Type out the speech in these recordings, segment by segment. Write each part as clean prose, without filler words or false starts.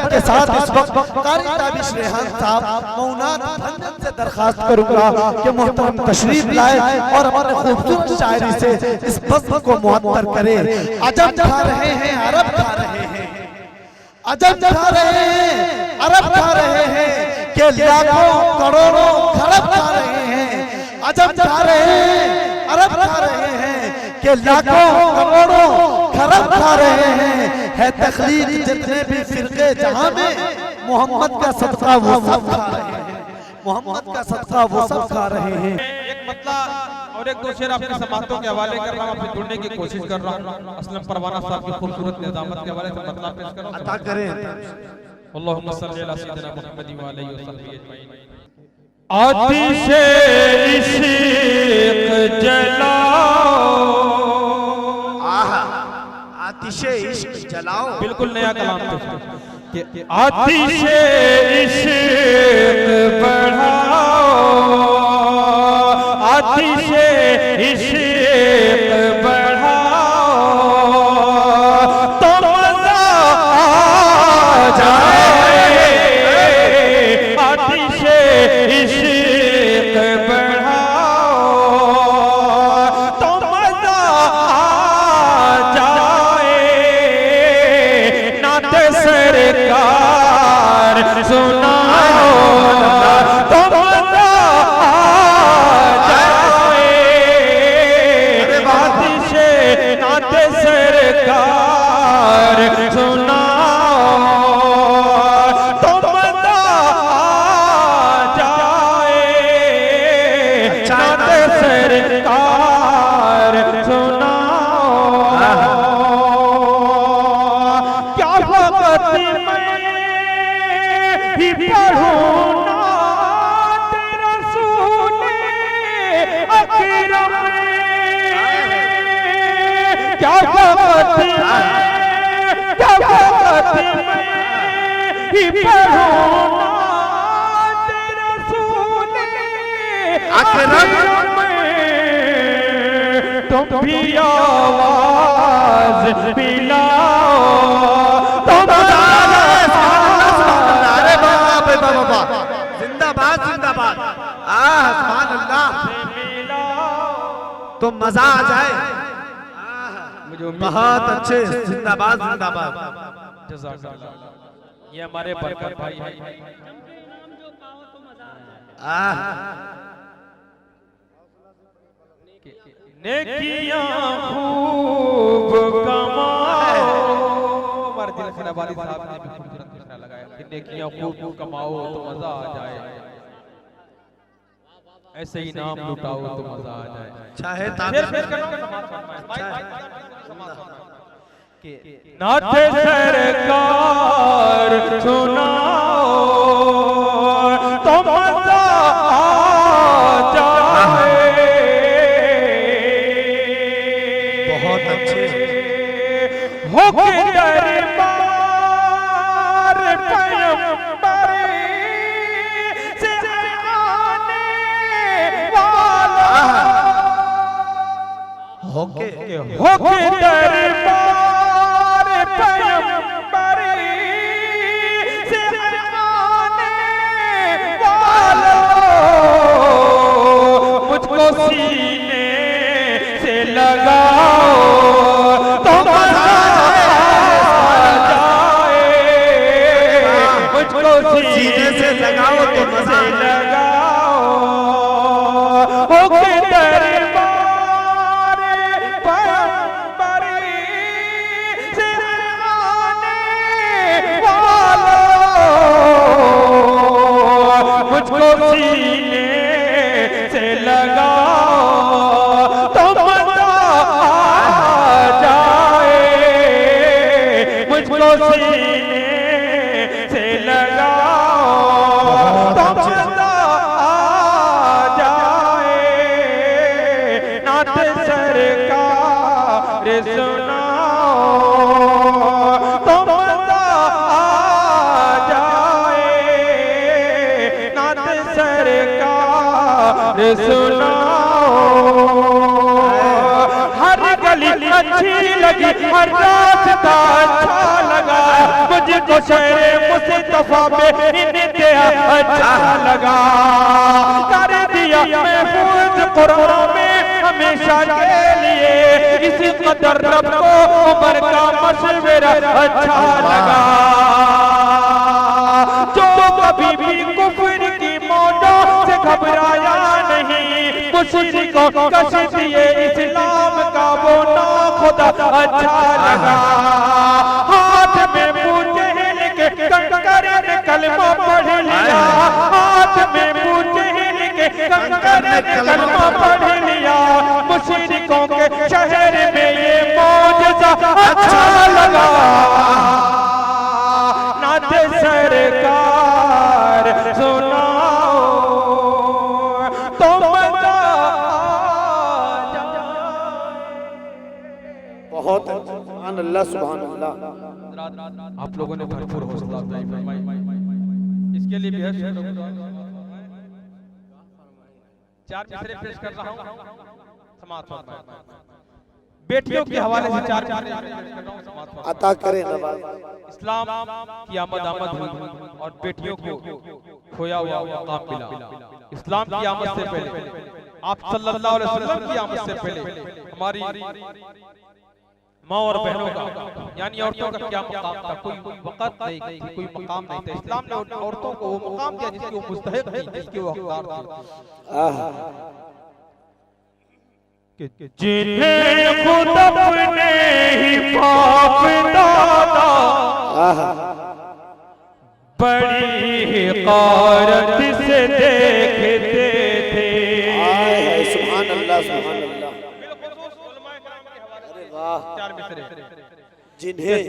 के साथ इस वक्त कारी ताबिश रेहान साहब मौनात भंजन से दरखास्त करूंगा कि मोहतरम तशरीफ लाए और अपने खूबसूरत शायरी से इस बज़्म को मुअत्तर करे। अजब खा रहे हैं अरब खा रहे हैं, अजब खा रहे हैं अरब खा रहे हैं कि लाखों करोड़ों खरब खा रहे हैं। अजब खा रहे हैं अरब खा रहे हैं कि लाखों करोड़ों खरब खा रहे हैं। है तकलीद जितने भी फिरके जहां में मोहम्मद का सदका वो सब खा रहे हैं, मोहम्मद का सदका वो सब खा रहे हैं। एक मतला और एक दो शेर अपने समातों के हवाले कर रहा हूं, फिर जुड़ने की कोशिश कर रहा हूं। असलम परवाना साहब की खूबसूरत निजामत के हवाले से मतला पेश कर रहा हूं। अता करें। अल्लाहुम्मा सल्ली अला सय्यिदिना मुहम्मद व अलैहि वसल्लम अजमईन। आतिशे इश्क जलाओ, आतिशे इश्क जलाओ। बिल्कुल नया कलाम कि आतिशे इश्क बढ़ाओ, आतिशे इश्क बढ़ाओ तो मज़ा आ जाए। आतिशे इश्क बढ़ाओ तो मज़ा आ जाए। नाते सरकार सुनाओ तो मज़ा आ जाए। आतिशे नाते सरकार सुनाओ तो मज़ा आ जाए। नाते सरकार सुनाओ। क्या वक्त मैं ही पढ़ूं नात रसूले अकरम, क्या वक्त मैं ही पढ़ूं नात रसूले अकरम। तुम भी आवाज मिलाओ तो जिंदाबाद जिंदाबाद। सुभान अल्लाह। तो मजा आ जाए। बहुत अच्छे, जिंदाबाद जिंदाबाद। जज़ाकल्लाह। ये हमारे बरकत भाई हैं। नेकियां खूब कमाओ, हमारे दिल खराबादी साहब ने भी खूबसूरत मिसरा लगाया कि नेकियां खूब कमाओ तो मजा आ जाए, ऐसे ही नाम लुटाओ तो मजा आ जाए। चाहे नाते सरकार सुनाओ तो मजा आ जाए। बहुत अच्छे हो के दरबार पैगंबर से आने वाला, हो के दरबार पैगंबर से आने वाला, मुझको सीने से लगाओ तो मज़ा आ जाए। मुझको सीने से लगाओ तो मज़ा लगाओ। हो के दरबार पैगंबर से आने वाला, मुझको सीने से लगाओ तो मज़ा आ जाए। मुझको सीने से लगाओ तो मज़ा सुनाओ। हर गली अच्छी लगी, हर रास्ता अच्छा लगा, मुझको शेरे मुस्तफा में इंतहा अच्छा लगा। कर दिया महफूज कुरान में हमेशा के लिए, इसी कदर रब को उमर का मशवरा अच्छा लगा। जो कभी भी कुफ्र की मौजों से घबराया नहीं, मुश्रिकों को कश दिए इस्लाम का वो ना खुदा अच्छा लगा। हाथ में पूछे के कंकर ने कलमा पढ़ लिया, हाथ में पूछे के कंकर ने कलमा पढ़ लिया, मुश्रिकों के शहर में ये मौजज़ा अच्छा लगा। नाथ सरकार सुनाओ तो मजा बहुत सुभान अल्लाह, सुभान अल्लाह। आप लोगों ने भरपूर हौसला अफजाई फरमाई, इसके लिए भी है। चार मिसरे पेश कर रहा हूं, समाप्त फरमाएं। बेटियों के हवाले से चार मिसरे पेश कर रहा हूं, समाप्त फरमाएं। अता करें नवाज। इस्लाम की आमद हुई और बेटियों को खोया हुआ मकाम मिला। इस्लाम की आमद से पहले, आप सल्लल्लाहु अलैहि वसल्लम की आमद से पहले हमारी माँ और बहनों का यानी औरतों का क्या मकाम था? कोई वक़्त नहीं थी, कोई मकाम नहीं था। इस्लाम ने उन औरतों को वो मकाम दिया जिसकी वो मुस्तहिक थी, जिसकी वो हकदार थी। जिन्हें खुद अपने ही बाप दादा बड़ी हिकारत से देखते थे। सुभान अल्लाह, सुभान अल्लाह। जिन्हें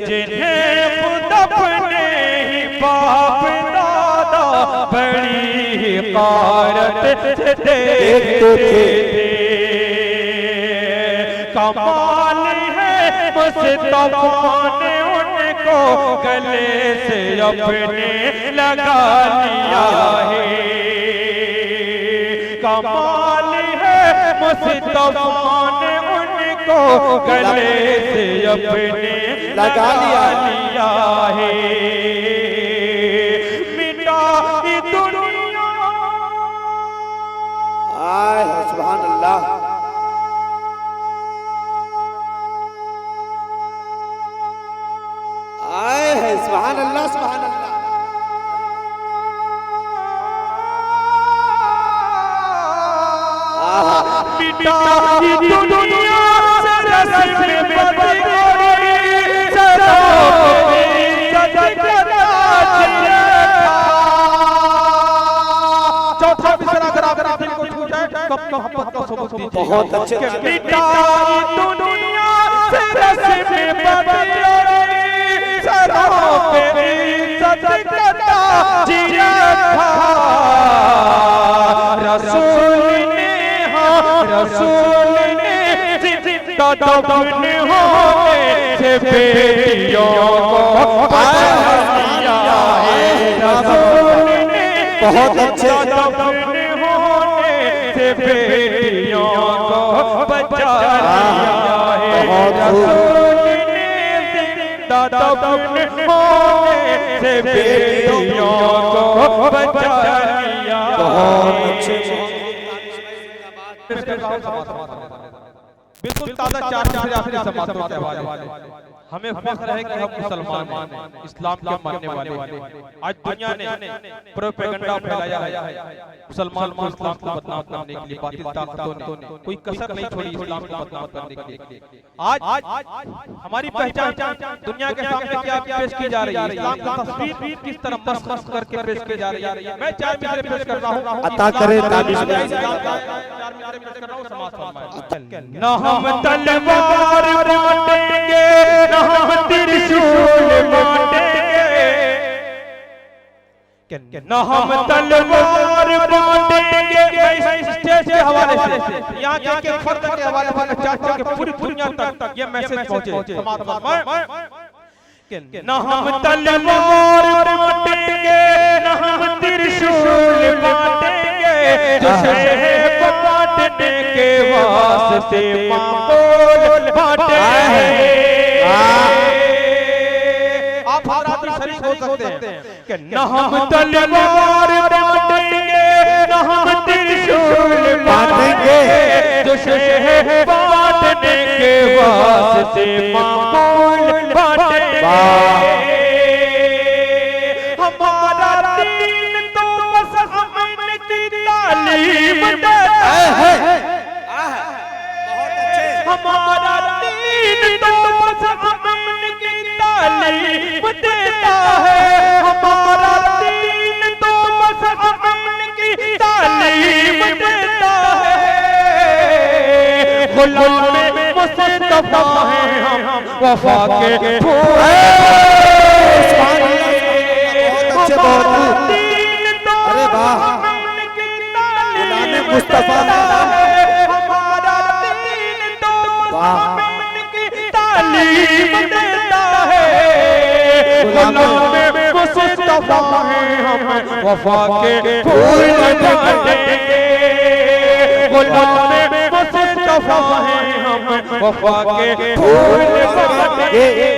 खुद अपने ही बाप दादा बड़ी हिकारत से देखते थे। कमाल है मुस्तफा ने उनको गले से अपने लगा लिया है। कमाल है मुस्तफा ने उनको गले से अपने लगा लिया है। मिटा दुनिया, आए सुभान अल्लाह। आए है सुभान अल्लाह, सुभान अल्लाह। मिटा दुनिया से रस्म बदल गई, सरों सजदा जिया। चौथा मिसरा अगर आप दिल को छू जाए, कब मोहब्बत का सबूत दीजिए। बहुत अच्छे। मिटा दुनिया से रस्म बदल गई, सरों पे सजदा जिया था। रसूल ने जिंदा दफन होने से बेटियों को बचा लिया है। रसूल ने बहुत अच्छे। जिंदा दफन होने से बेटियों को बचा लिया है। रसूल ने जिंदा दफन होने से बेटियों को बचा लिया। बहुत अच्छे। बिल्कुल ताज़ा चार मिसरे आखिरी समातों के हवाले। हमें फख्र है कि हम मुसलमान हैं, इस्लाम के मानने वाले हैं। आज दुनिया ने प्रोपेगेंडा फैलाया है मुसलमान को इस्लाम को बदनाम करने के लिए। बातिल ताकतों ने कोई कसर नहीं छोड़ी इस्लाम को बदनाम करने के लिए। आज हमारी पहचान दुनिया के सामने क्या पेश की जा रही है, इस्लाम की तस्वीर किस तरह मस्त करके पेश की जा रही है। मैं चार मिसरे पेश कर रहा हूं, अता करे ताबीज। न हम तलवार बांटेंगे, न हम त्रिशूल बांटेंगे, न हम तलवार बांटेंगे। स्टेज के हवाले से, यहाँ के एक फर्द के हवाले से चाचा के पूरी दुनिया तक ये मैसेज पहुंचे। न हम तलवार बांटेंगे, न हम त्रिशूल बांटेंगे, जो से मामूल बाटे आप हजरात शरीक हो सकते हैं कि न हम तलवार बांटेंगे न हम त्रिशूल बांटेंगे जो शहर बांटने के वास्ते मामूल बांटेंगे हमारा दीन तो बस अमन की तालीम देता है हमारा दीन तो बस अमन की तालीम देता है हमारा दीन तो बस अमन की तालीम देता है गुलाम मुस्तफा हैं हम वफा के फूल हमारा दीन तो अमन की तालीम मुस्तफा हमारा दीन तो अमन की तालीम देता है गुलाम मुस्तफा हैं हम वफा के फूल बांटेंगे गुलाम मुस्तफा हैं हम वफा के फूल बांटेंगे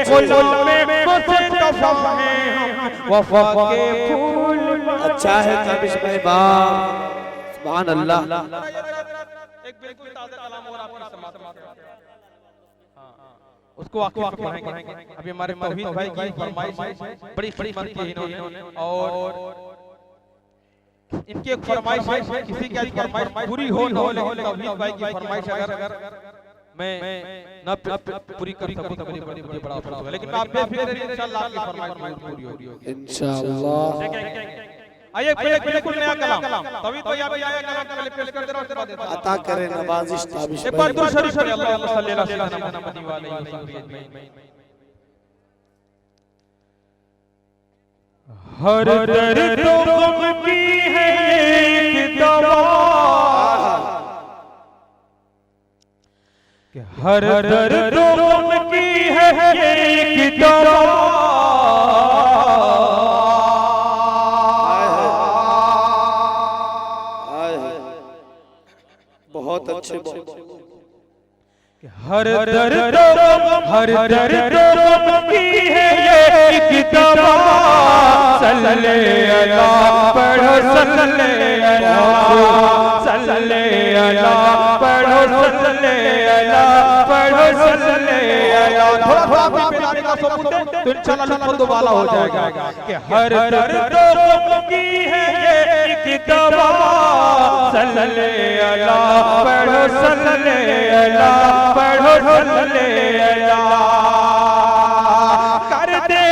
गुलाम मुस्तफा हैं हम वफा के फूल अच्छा है ताबिश भाई सुभान अल्लाह एक बिल्कुल ताज़ा कलाम और आपकी समाअत उसको आखिर में पढ़ाएंगे अभी हमारे तौहीद भाई की फरमाइश बड़ी खिदमत की इन्होंने और इनकी एक फरमाइश है किसी की फरमाइश पूरी हो न हो लेकिन तौहीद भाई की फरमाइश अगर मैं न पूरी कर सकूं तो मुझे बड़ा अफसोस होगा लेकिन आप बेफिक्र रहिए इंशाअल्लाह आपकी फरमाइश पूरी होगी इंशाअल्लाह आइए बिल्कुल नया कलाम तौहीद भाई आप नया कलाम पहले पेश कर दे रहा हूं उसके बाद अता करें नवाजिश ताबिश एक बार दुरूद शरीफ पढ़िए अल्लाहुम्मा सल्ली अला सय्यिदिना मुहम्मद व आलिहि वसल्लम हर दर्द गम की है एक दवा हर दर्द गम की है एक दवा बहुत अच्छे हर दर्द गम की है एक दवा सल्ले अला पढ़ो सल्ले अला सल्ले अला पढ़ो सल्ले अला पढ़ो सल्ले अला थोड़ा पिलाने का सबूत है तो इंशाअल्लाह लुत्फ वाला हो जाएगा कि हर दर्द गम की है ये एक दवा सल्ले अला पढ़ो सल्ले अला पढ़ो सल्ले अला कर दे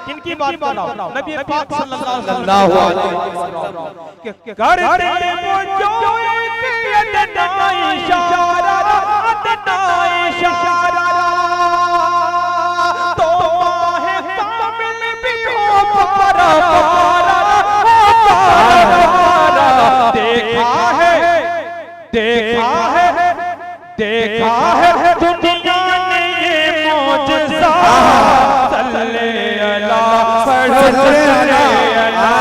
किनकी बात बनाओ नबी पाक सल्लल्लाहु अलैहि वसल्लम कर दे वो जो अदना इशारा अदना इशारा तो है कामिल भी हो पारा देखा है दुनिया ने ये मौजज़ा सल्ले अला पढ़ो सल्ले अला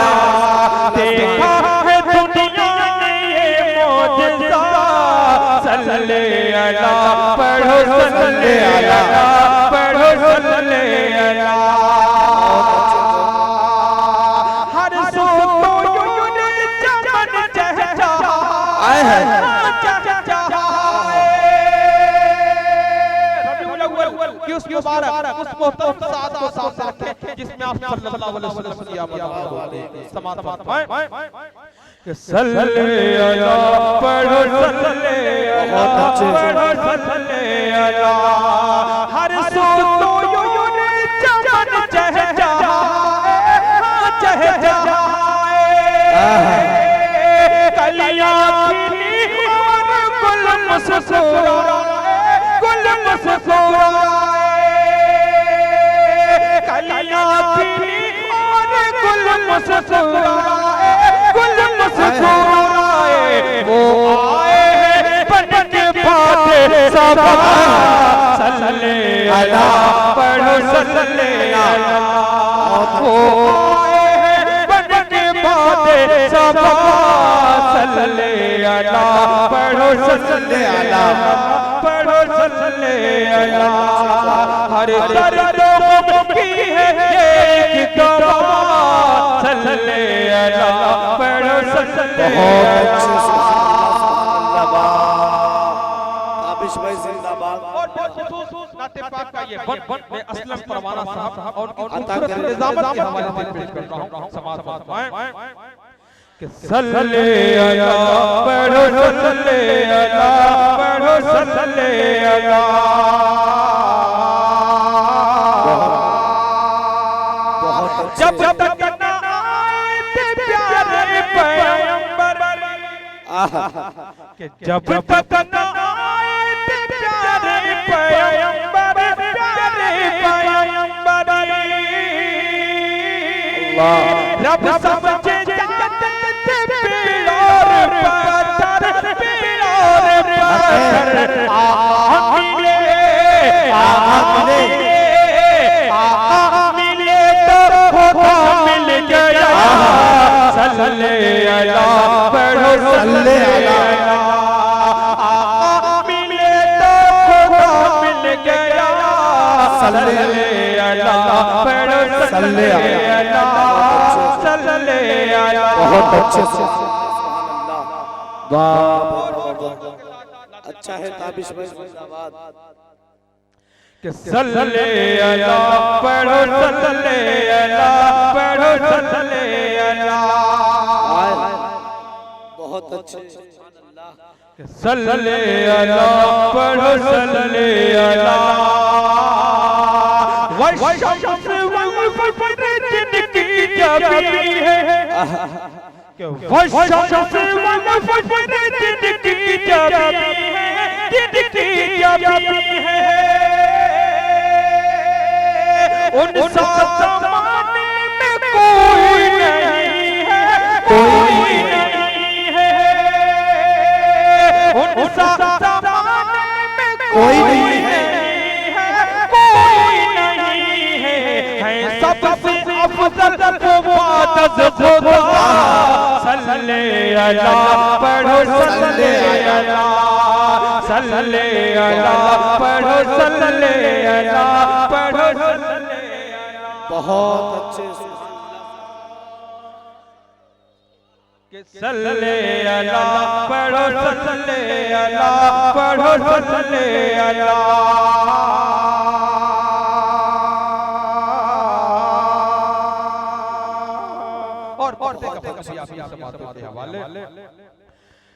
देखा है दुनिया ने ये मौजज़ा सल्ले अला पढ़ो सल्ले अला पढ़ो सल्ले अला हर सो तो यूं चमन चहचहा आए है उस मुबारक उस मोहतरम साथ को सामने रखें जिसमें आप सल्लल्लाहु अलैहि वसल्लम की आमद समात फरमाएं कि सल्ले अला पढ़ो सल्ले अला पढ़ो सल्ले अला हर सो तो यूं चमन चहचहा कलियां खिली और गुल मुस्कुराए गुल मुस्कुराए कलियां खिली और गुल मुस्कुराए गुल मुस्कुराए वो आए हैं बन के फाते सबा सल्ले अला पढ़ो सल्ले वो आए हैं बन के बादे सबा सल्ले अला पढ़ो सल्ले अला पढ़ो सल्ले अला हर दर्दों की है ये एक दवा सल्ले अला पढ़ो सल्ले असलम परवाना साहब और खूबसूरत निजामत के हवाले से पेश कर रहा हूं समाज फरमाएं कि सल्ले अला पढ़ो सल्ले अला पढ़ो सल्ले अला जब तक न आए थे प्यारे पैगंबर कि जब तक न आए थे प्यारे पैगंबर रब समझे जाते थे पीर और पत्थर मिले तो खुदा मिल गया सल्ले अला पढ़ो सल्ले अला मिले तो खुदा मिल गया सल्ले अला पढ़ो सल्ले अला सल्ले अला बहुत अच्छे से वाह अच्छा है ताबिश भाई जिंदाबाद कि सल्ले अला पढ़ो सल्ले अला पढ़ो सल्ले अला बहुत अच्छे कि सल्ले अला पढ़ो सल्ले अला वशम्स वल्फजर जिनकी जबी है कि वशम्स वल्फजर जिनकी जबी है जिनकी जबी है उन ज़माने में कोई नहीं है कोई नहीं है उन ज़माने में कोई नहीं है कोई नहीं है सबसे अफजल मुक़द्दस खुदा सल्ले अला पढ़ो सल्ले अला सल्ले अला पढ़ो सल्ले अला पढ़ो सल्ले बहुत अच्छे से सल्ले अला पढ़ो सल्ले अला पढ़ो सल्ले अला और के हवाले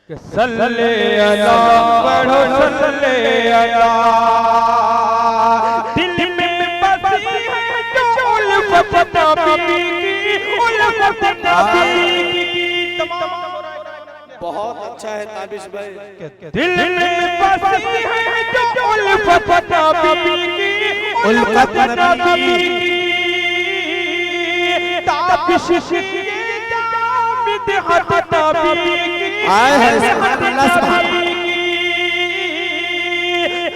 कि सल्ले अला पढ़ो सल्ले अला दिल में बसी है जो उल्फत नबी की उल्फत नबी की तमाम बहुत अच्छा है ताबिश भाई दिल में बसी है जो उल्फत नबी की उल्फत नबी की ताबिश मिदहत नबी की आए हैं अल्लाह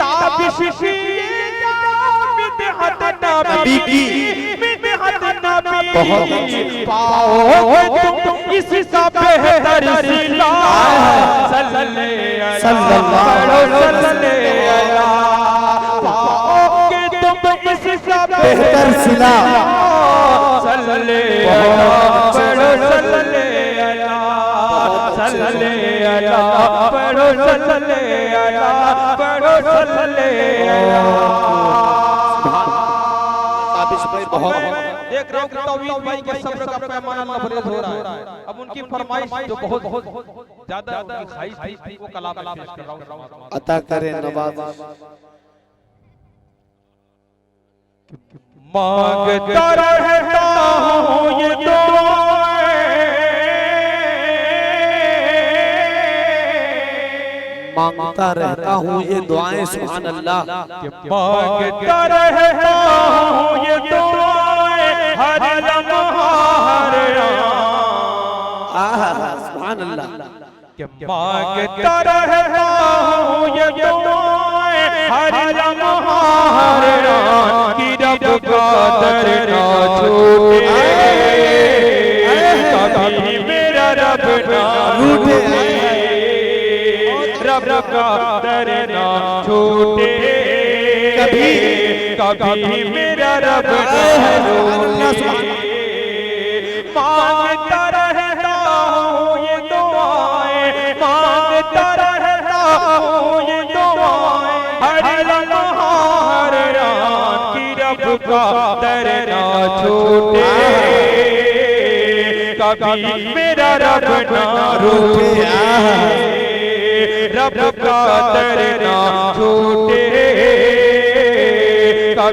ताबिश मिदहत नबी की मिदहत नबी बहुत पाओ तुम इसका बेहतर सिला सल्ले अला सल्ले अला पाओगे तुम इसका बेहतर सिला सल्ले अला सल्ले अला सल्ले अला पढ़ो सल्ले अला पढ़ो सल्ले अला ताबिश भाई बहुत देख रहा हूं कि तौहीद भाई के सब्र का पैमाना लबरेज हो रहा है अब उनकी फरमाइश जो बहुत ज्यादा उनकी ख्वाहिश थी वो कलाम पेश कर रहा हूं अता करें नवाज मांगता रहता हूं ये मांगता रहता हूँ ये दुआएं सुभान अल्लाह मांगता रहता हूं ये दुआएं हर लम्हा हर सुभान अल्लाह मांगता रहता हूं ये दुआएं हर लम्हा हर की रब का दर ना छूटे, कभी मेरा रब ना रूठे, रब का दर ना छूटे, कभी मेरा रब ना रूठे। मांगता रहता हूँ ये दुआएं, मांगता रहता हूँ ये दुआएं, हर लम्हा हर रात की रब का दर ना छूटे, कभी मेरा रब ना रूठे, रब का दर ना छूटे,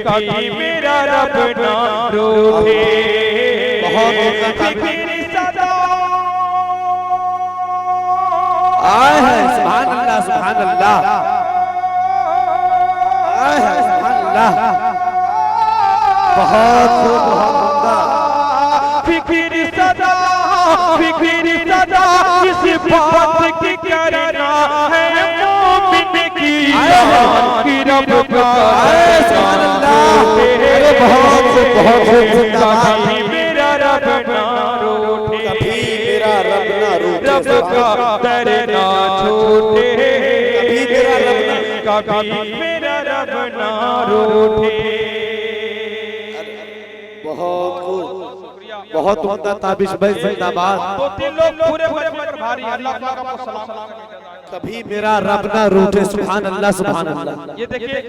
कभी मेरा रब ना रूठे। फिक्र सदा आए है सुभान अल्लाह सुभान अल्लाह, आए है सुभान अल्लाह, बहुत उम्दा। फिक्र सदा इस बात की करना है मोमिन की रब का सुभान अल्लाह, अरे बहुत जिंदाबाद। मेरा रब ना रूठे, कभी मेरा रब ना रूठे, रब का दर ना छूटे, कभी मेरा रब ना, कभी मेरा रब ना रूठे। बहुत उम्दा ताबिश भाई जिंदाबाद। दो तीन लोग पूरे मजमे पर भारी हैं, अल्लाह का सलाम। कभी मेरा रब ना रूठे, सुभान अल्लाह सुभान अल्लाह। ये देखिए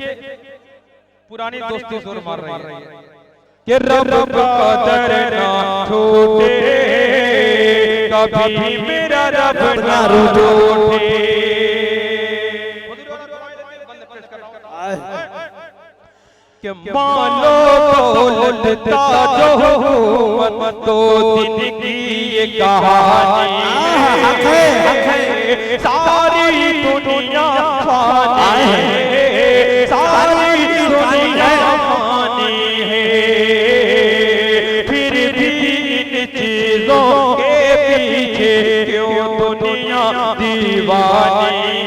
पुरानी दोस्ती जोर मार रही है कि रब का दर ना छूटे, कभी मेरा रब ना रूठे। कि मानो दौलता जो मत दो दिन की ये कहानी, सारी दुनिया फानी है, सारी दुनिया फानी है, फिर भी इन चीजों के पीछे क्यों दुनिया दीवानी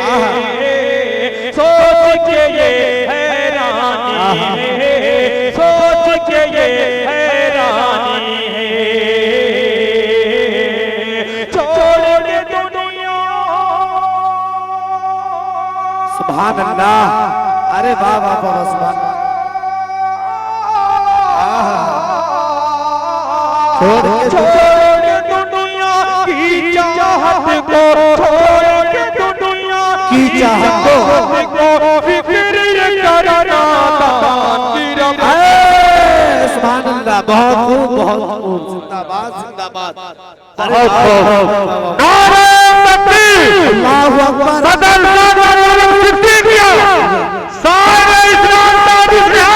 है। सोच के ये हैरानी है, सोच के ये हैरानी है, छोड़ के दुनिया। सुभान अल्लाह, अरे वाह वाह वाह सुभान। छोड़ के दुनिया की चाहत को, छोड़ के दुनिया की चाहत को, फिक्र करना दान की रब। सुभान अल्लाह, बहुत खूब जिंदाबाद जिंदाबाद। अरे नारे तकबीर, अल्लाहु अकबर, बदल सारे इस्लाम तारीफ है।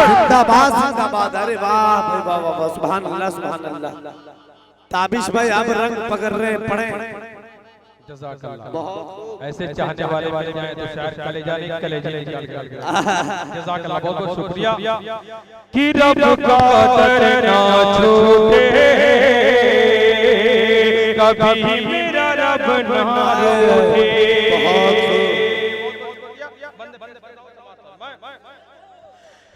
जिंदाबाद जिंदाबाद। अरे वाह भाई वाह वाह वाह, सुभान अल्लाह सुभान अल्लाह। ताबिश भाई अब रंग पकड़ रहे हैं, पढ़े। जज़ाकल्लाह। ऐसे चाहने वाले मिल जाए तो शायर कलेजा नहीं कलेजा निकाल के जज़ाकल्लाह, बहुत बहुत शुक्रिया। कि रब का दर ना छूटे, कभी मेरा रब ना रूठे।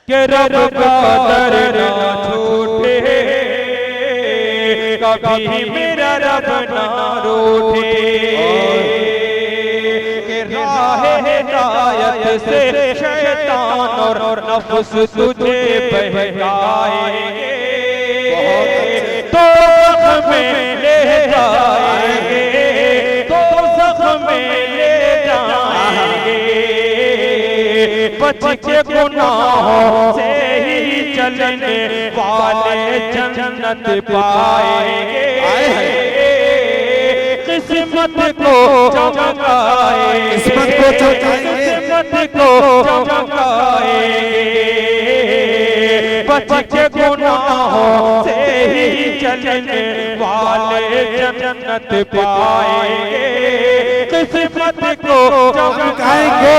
कि रब का दर ना छूटे, कभी मेरा रब ना रूठे। कि राह हिदायत से शैतान और नफ्स तुझे बहकाएंगे, तो में ले जाएंगे, तो में ले जाएंगे। बच के गुनाहों से ही चलने वाले जन्नत पाएंगे। किस्मत को चमकाएंगे, किस्मत को चमकाएंगे। बच के गुनाहों से ही चलने वाले जन्नत पाएंगे। किस्मत को चमकाएंगे।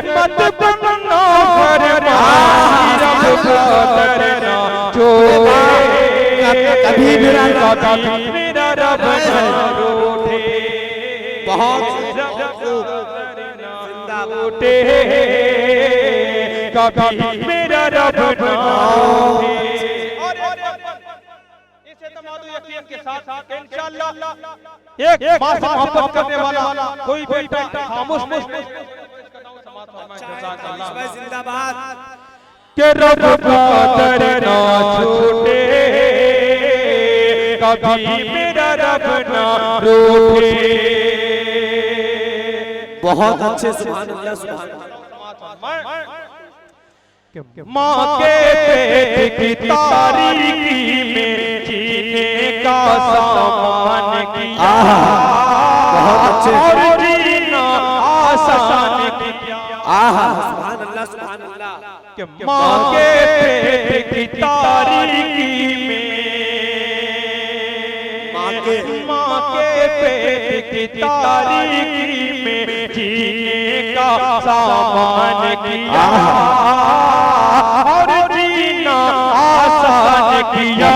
मत बनना डरना छोड़े, कभी मेरा रब ना रूठे, बहुत टूटे, कभी मेरा रब ना रूठे। इसे तमादु यकीन के साथ इंशाअल्लाह एक माँ से मोहब्बत करने वाला कोई बेटा खामोश जिंदाबाद के रब का डरना छूटे, कभी मेरा रब ना रूठे। बहुत अच्छे सुभान अल्लाह सुभान अल्लाह। माँ के पेट की तारीकी में जीने का सामान किया, बहुत अच्छे और जीना आसान किया। सुभान अल्लाह सुभान अल्लाह। कि माँ के पेट की तारीकी में, माँ के पेट की तारीकी में जीने का सामान किया, और जीना आसान किया,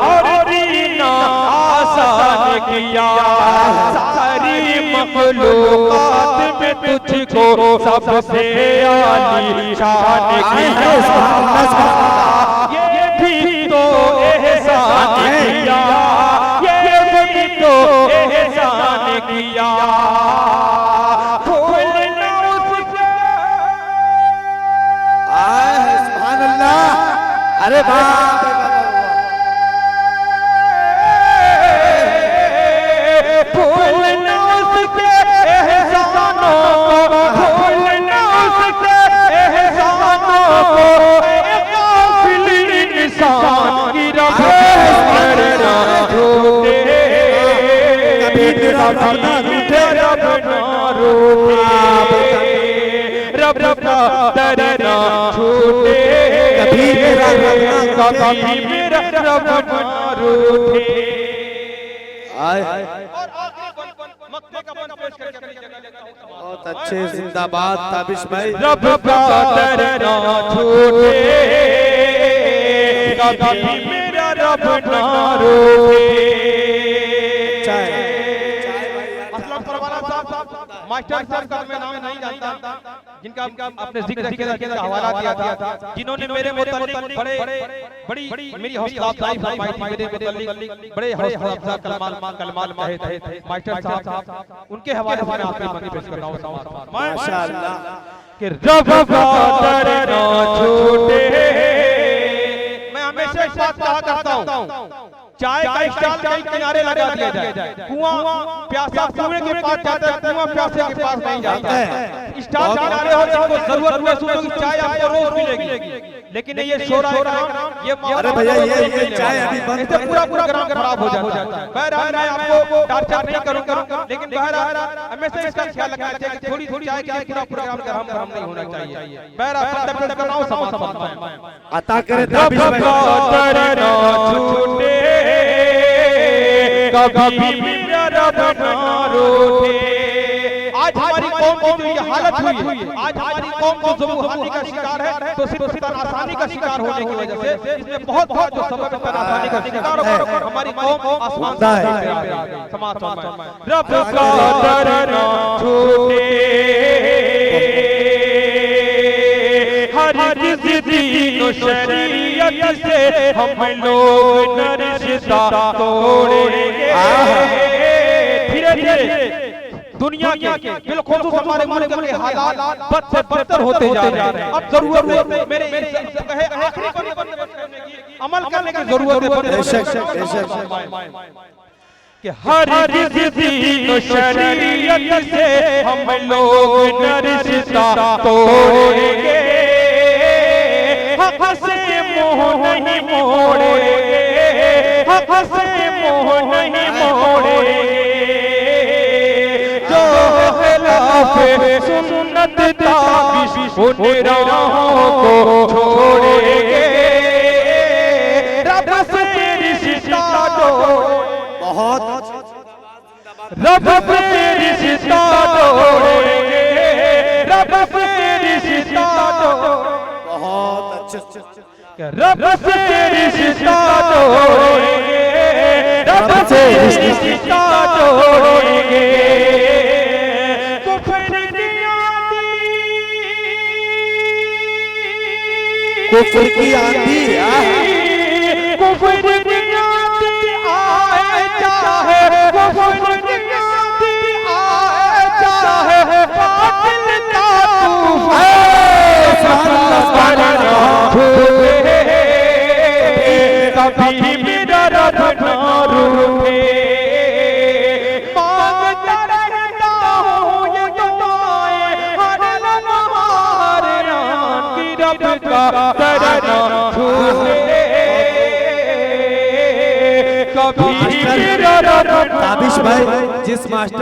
और जीना आसान किया। सारी मखलूकात में तुझको सबसे आली शान किया, ये भी तो एहसान किया, ये भी तो एहसान किया। भूलना उससे, सुभान अल्लाह। अरे बाप भूलना उसके एहसानों को, भूलना उसके एहसानों को, गाफिल इंसान की रब ना रूठे, कभी मेरा रब ना रूठे, रब ना रूठे, रब का डरना छूटे, कभी मेरा रब ना रूठे। बहुत अच्छे जिंदाबाद ताबिश भाई। रब का डरना छूटे, कभी मेरा रब ना रूठे। असलम परवाना साहब, मास्टर साहब का मैं नाम नहीं जानता, जिनका आपने जिक्र के हवाला दिया था, जिन्होंने मेरे मुताल्लिक बड़ी मेरी हौसला अफजाई फरमाई थी, मेरे मुताल्लिक बड़े हौसला अफजा कलमात कहे थे मास्टर साहब, उनके हवाले से आपने मंगी पेश करना हूं। माशाअल्लाह। कि रब का डरना छूटे, मैं हमेशा एक बात कहा करता हूं, चाय का स्टॉल कहीं किनारे लगा दिया जाए, कुआं प्यासा कुएं के पास जाता है, कुआं प्यासे के पास नहीं जाता है। स्टॉल किनारे हो, जिनको जरूरत महसूस होगी चाय आपको रोज मिलेगी, लेकिन ये शोरा ये अरे भैया ये चाय अभी बंद, इससे पूरा ग्राम खराब हो जाता है। बहरहाल मैं आपको टार्चर नहीं करूंगा, लेकिन बहरहाल हमेशा इसका ख्याल रखना चाहिए कि थोड़ी चाय के पूरा ग्राम गरम नहीं होना चाहिए। बहरहाल पेश कर रहा हूं, समझ अता करे ताबिश भाई। डरना छूटे, कभी मेरा रब ना रूठे। आज हमारी कौम की जो ये हालत हुई है, आज हमारी कौम जो जुल्म का शिकार है, तो सिर्फ तनासानी का शिकार होने की वजह से, इसमें बहुत जो सबब तनासानी का शिकार हो, हमारी कौम आसमान से समाज रब का डरना छूटे, हर दीन शरीयत से हम लोग न रिश्ता तोड़ेंगे। धीरे धीरे दुनिया के बिलखुसूस हमारे मुल्क के हालात बद से बदतर होते जा रहे हैं। अब जरूरत है मेरे आखिरी को अमल करने की जरूरत है कि हर दीन शरीयत से हम लोग न रिश्ता तोड़ेंगे, हक से मुंह नहीं मोड़ेंगे, हक से मुंह नहीं मोड़ेंगे, जो खिलाफ सुन्नत ताबिश उन राहों को छोड़ेंगे, रब से रिश्ता बहुत रब से रिश्ता तोड़ेंगे, रब से रिश्ता बहुत अच्छे रब से रिश्ता जोड़ेंगे, रब से रिश्ता जोड़ेंगे, कुफ्र की आंधी, कुफ्र की आंधी आए चाहे, कुफ्र की आंधी आए चाहे, बातिल का तूफान कभी मेरा रब ना रूठे, मांगता रहता हूँ ये दुआएं हर लम्हारे की रब का दरना छूटे, कभी मेरा रब ना। ताबिश भाई जिस मास्टर